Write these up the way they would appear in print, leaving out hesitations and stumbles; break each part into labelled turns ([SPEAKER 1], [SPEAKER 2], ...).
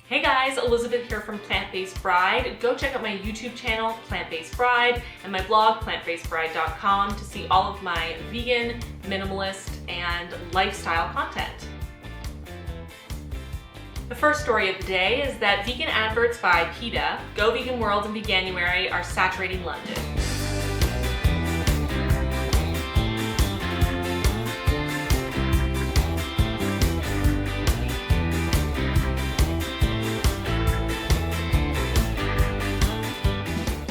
[SPEAKER 1] Hey guys, Elizabeth here from Plant-Based Bride. Go check out my YouTube channel, Plant-Based Bride, and my blog, plantbasedbride.com, to see all of my vegan, minimalist, and lifestyle content. The first story of the day is that vegan adverts by PETA, Go Vegan World, and Veganuary are saturating London.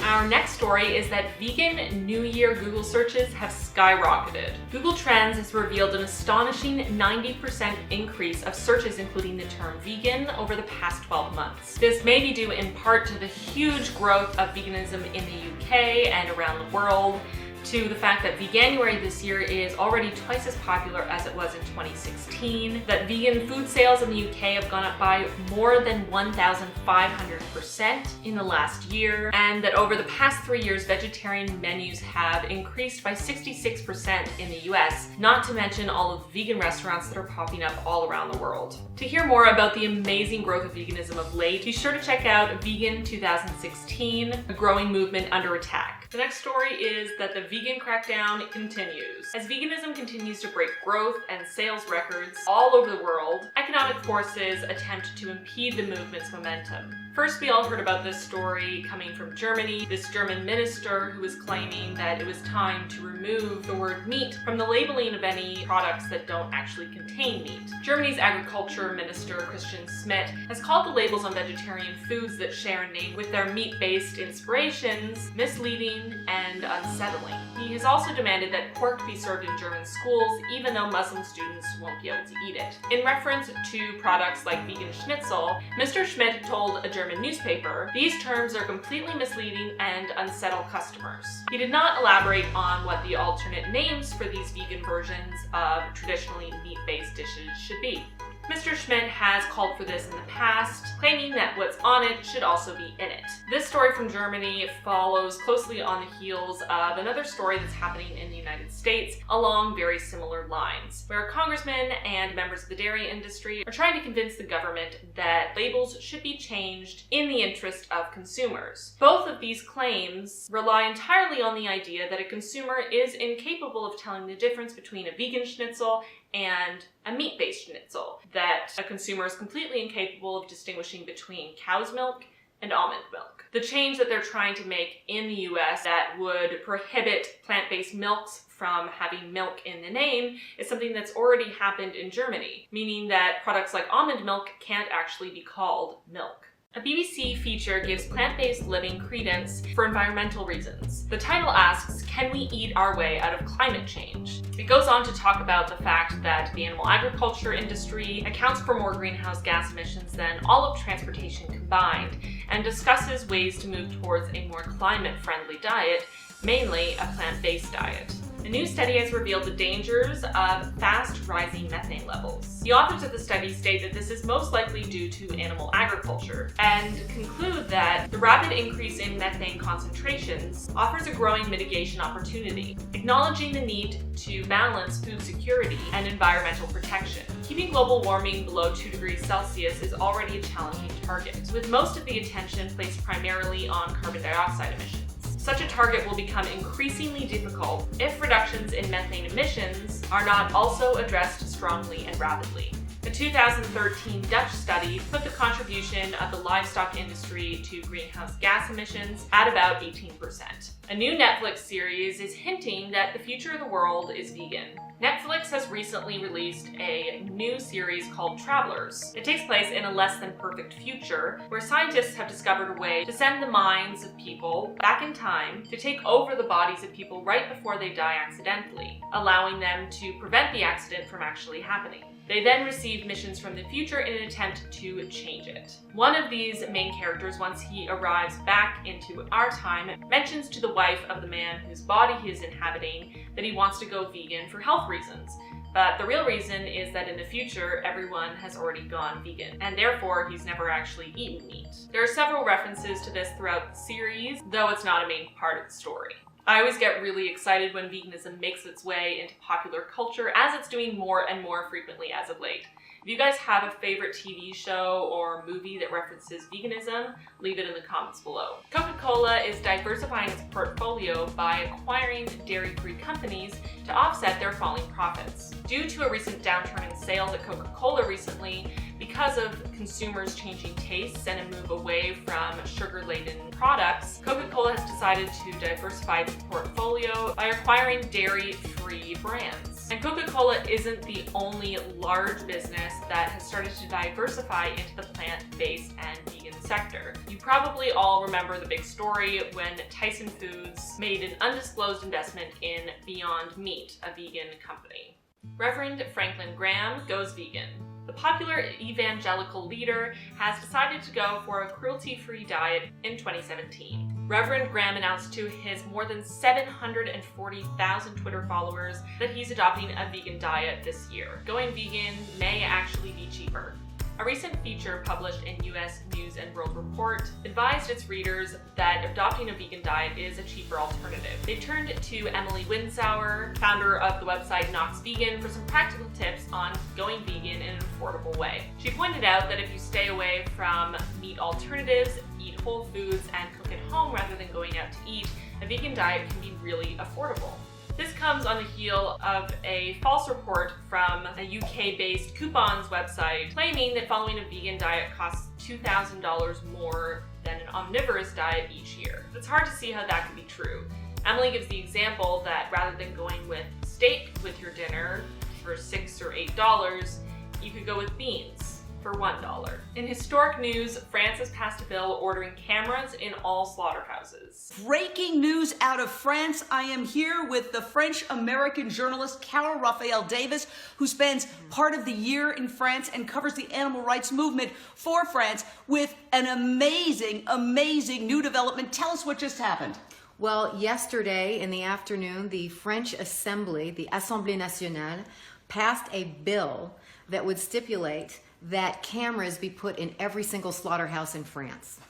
[SPEAKER 1] Our next story is that vegan New Year Google searches have skyrocketed. Google Trends has revealed an astonishing 90% increase of searches including the term vegan over the past 12 months. This may be due in part to the huge growth of veganism in the UK and around the world, to the fact that Veganuary this year is already twice as popular as it was in 2016, that vegan food sales in the UK have gone up by more than 1,500% in the last year, and that over the past 3 years, vegetarian menus have increased by 66% in the US, not to mention all of the vegan restaurants that are popping up all around the world. To hear more about the amazing growth of veganism of late, be sure to check out Vegan 2016, a growing movement under attack. The next story is that the vegan crackdown continues. As veganism continues to break growth and sales records all over the world, economic forces attempt to impede the movement's momentum. First, we all heard about this story coming from Germany, this German minister who was claiming that it was time to remove the word meat from the labeling of any products that don't actually contain meat. Germany's agriculture minister, Christian Schmidt, has called the labels on vegetarian foods that share a name with their meat-based inspirations misleading and unsettling. He has also demanded that pork be served in German schools, even though Muslim students won't be able to eat it. In reference to products like vegan schnitzel, Mr. Schmidt told a German newspaper, "These terms are completely misleading and unsettle customers." He did not elaborate on what the alternate names for these vegan versions of traditionally meat-based dishes should be. Mr. Schmidt has called for this in the past, claiming that what's on it should also be in it. This story from Germany follows closely on the heels of another story that's happening in the United States along very similar lines, where congressmen and members of the dairy industry are trying to convince the government that labels should be changed in the interest of consumers. Both of these claims rely entirely on the idea that a consumer is incapable of telling the difference between a vegan schnitzel and a meat-based schnitzel, that a consumer is completely incapable of distinguishing between cow's milk and almond milk. The change that they're trying to make in the US that would prohibit plant-based milks from having milk in the name is something that's already happened in Germany, meaning that products like almond milk can't actually be called milk. A BBC feature gives plant-based living credence for environmental reasons. The title asks, "Can we eat our way out of climate change?" It goes on to talk about the fact that the animal agriculture industry accounts for more greenhouse gas emissions than all of transportation combined, and discusses ways to move towards a more climate-friendly diet, mainly a plant-based diet. A new study has revealed the dangers of fast rising methane levels. The authors of the study state that this is most likely due to animal agriculture, and conclude that the rapid increase in methane concentrations offers a growing mitigation opportunity, acknowledging the need to balance food security and environmental protection. Keeping global warming below 2 degrees Celsius is already a challenging target, with most of the attention placed primarily on carbon dioxide emissions. Such a target will become increasingly difficult if reductions in methane emissions are not also addressed strongly and rapidly. A 2013 Dutch study put the contribution of the livestock industry to greenhouse gas emissions at about 18%. A new Netflix series is hinting that the future of the world is vegan. Netflix has recently released a new series called Travelers. It takes place in a less than perfect future, where scientists have discovered a way to send the minds of people back in time to take over the bodies of people right before they die accidentally, allowing them to prevent the accident from actually happening. They then receive missions from the future in an attempt to change it. One of these main characters, once he arrives back into our time, mentions to the wife of the man whose body he is inhabiting that he wants to go vegan for health reasons. But the real reason is that in the future, everyone has already gone vegan, and therefore he's never actually eaten meat. There are several references to this throughout the series, though it's not a main part of the story. I always get really excited when veganism makes its way into popular culture, as it's doing more and more frequently as of late. If you guys have a favorite TV show or movie that references veganism, leave it in the comments below. Coca-Cola is diversifying its portfolio by acquiring dairy-free companies to offset their falling profits. Due to a recent downturn in sales at Coca-Cola recently, because of consumers changing tastes and a move away from sugar-laden products, Coca-Cola has decided to diversify its portfolio by acquiring dairy-free brands. And Coca-Cola isn't the only large business that has started to diversify into the plant-based and vegan sector. You probably all remember the big story when Tyson Foods made an undisclosed investment in Beyond Meat, a vegan company. Reverend Franklin Graham goes vegan. The popular evangelical leader has decided to go for a cruelty-free diet in 2017. Reverend Graham announced to his more than 740,000 Twitter followers that he's adopting a vegan diet this year. Going vegan may actually be cheaper. A recent feature published in US News and World Report advised its readers that adopting a vegan diet is a cheaper alternative. They turned to Emily Winsauer, founder of the website Knox Vegan, for some practical tips on going vegan in an affordable way. She pointed out that if you stay away from meat alternatives, eat whole foods, and cook at home rather than going out to eat, a vegan diet can be really affordable. This comes on the heel of a false report from a UK-based coupons website claiming that following a vegan diet costs $2,000 more than an omnivorous diet each year. It's hard to see how that could be true. Emily gives the example that rather than going with steak with your dinner for $6 or $8, you could go with beans for $1. In historic news, France has passed a bill ordering cameras in all slaughterhouses.
[SPEAKER 2] Breaking news out of France. I am here with the French-American journalist Carol Raphael Davis, who spends part of the year in France and covers the animal rights movement for France with an amazing new development. Tell us what just happened.
[SPEAKER 3] Well, yesterday in the afternoon, the French Assembly, the Assemblée Nationale, passed a bill that would stipulate that cameras be put in every single slaughterhouse in France.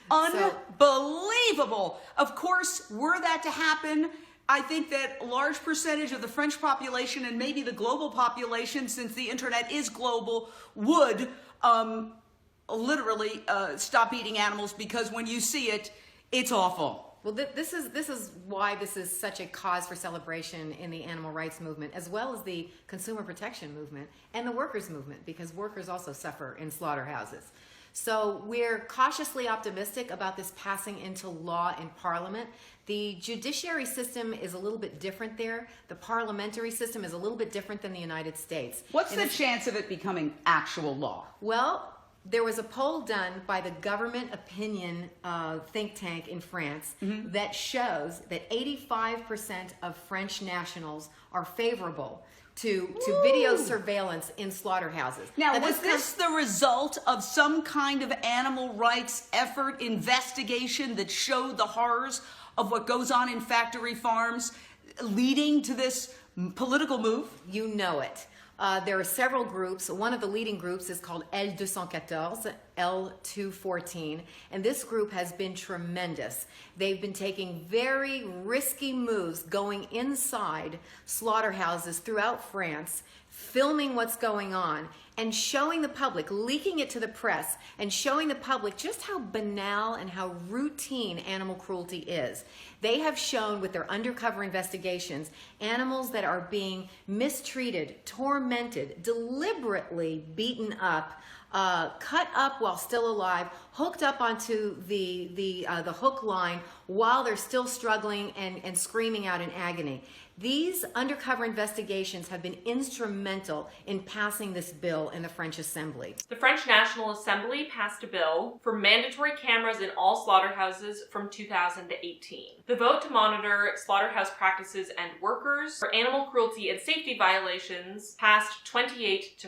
[SPEAKER 2] Unbelievable! Of course, were that to happen, I think that a large percentage of the French population and maybe the global population, since the internet is global, would literally stop eating animals, because when you see it, it's awful.
[SPEAKER 3] Well, this is why this is such a cause for celebration in the animal rights movement, as well as the consumer protection movement and the workers movement, because workers also suffer in slaughterhouses. So we're cautiously optimistic about this passing into law in Parliament. The judiciary system is a little bit different there. The parliamentary system is a little bit different than the United States.
[SPEAKER 2] What's the chance of it becoming actual law?
[SPEAKER 3] Well, there was a poll done by the government opinion think tank in France that shows that 85% of French nationals are favorable to video surveillance in slaughterhouses.
[SPEAKER 2] Now, was this the result of some kind of animal rights effort, investigation that showed the horrors of what goes on in factory farms, leading to this political move?
[SPEAKER 3] You know it. There are several groups. One of the leading groups is called L214, L214, and this group has been tremendous. They've been taking very risky moves, going inside slaughterhouses throughout France, filming what's going on, and showing the public, leaking it to the press, and showing the public just how banal and how routine animal cruelty is. They have shown with their undercover investigations animals that are being mistreated, tormented, deliberately beaten up, cut up while still alive, hooked up onto the hook line while they're still struggling and screaming out in agony. These undercover investigations have been instrumental in passing this bill in the French Assembly.
[SPEAKER 1] The French National Assembly passed a bill for mandatory cameras in all slaughterhouses from 2018. The vote to monitor slaughterhouse practices and workers for animal cruelty and safety violations passed 28-4.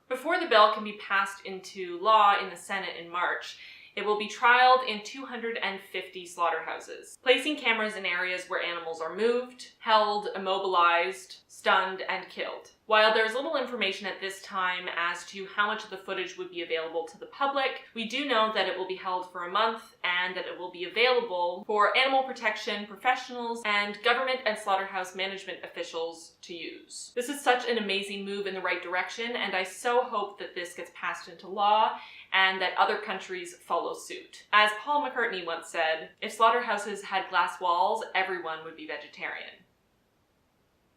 [SPEAKER 1] Before the bill can be passed into law in the Senate in March, it will be trialed in 250 slaughterhouses, placing cameras in areas where animals are moved, held, immobilized, stunned, and killed. While there's little information at this time as to how much of the footage would be available to the public, we do know that it will be held for a month and that it will be available for animal protection professionals and government and slaughterhouse management officials to use. This is such an amazing move in the right direction, and I so hope that this gets passed into law and that other countries follow suit. As Paul McCartney once said, if slaughterhouses had glass walls, everyone would be vegetarian.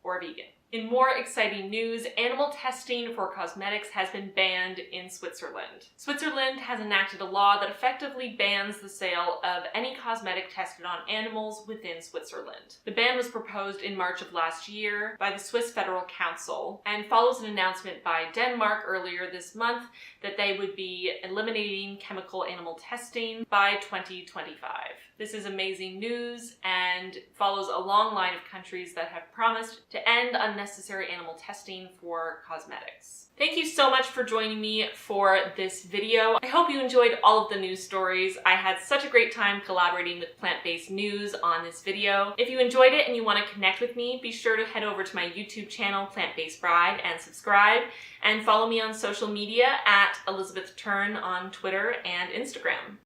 [SPEAKER 1] Or vegan. In more exciting news, animal testing for cosmetics has been banned in Switzerland. Switzerland has enacted a law that effectively bans the sale of any cosmetic tested on animals within Switzerland. The ban was proposed in March of last year by the Swiss Federal Council and follows an announcement by Denmark earlier this month that they would be eliminating chemical animal testing by 2025. This is amazing news and follows a long line of countries that have promised to end unnecessary animal testing for cosmetics. Thank you so much for joining me for this video. I hope you enjoyed all of the news stories. I had such a great time collaborating with Plant-Based News on this video. If you enjoyed it and you want to connect with me, be sure to head over to my YouTube channel, Plant-Based Bride, and subscribe, and follow me on social media at Elizabeth Turn on Twitter and Instagram.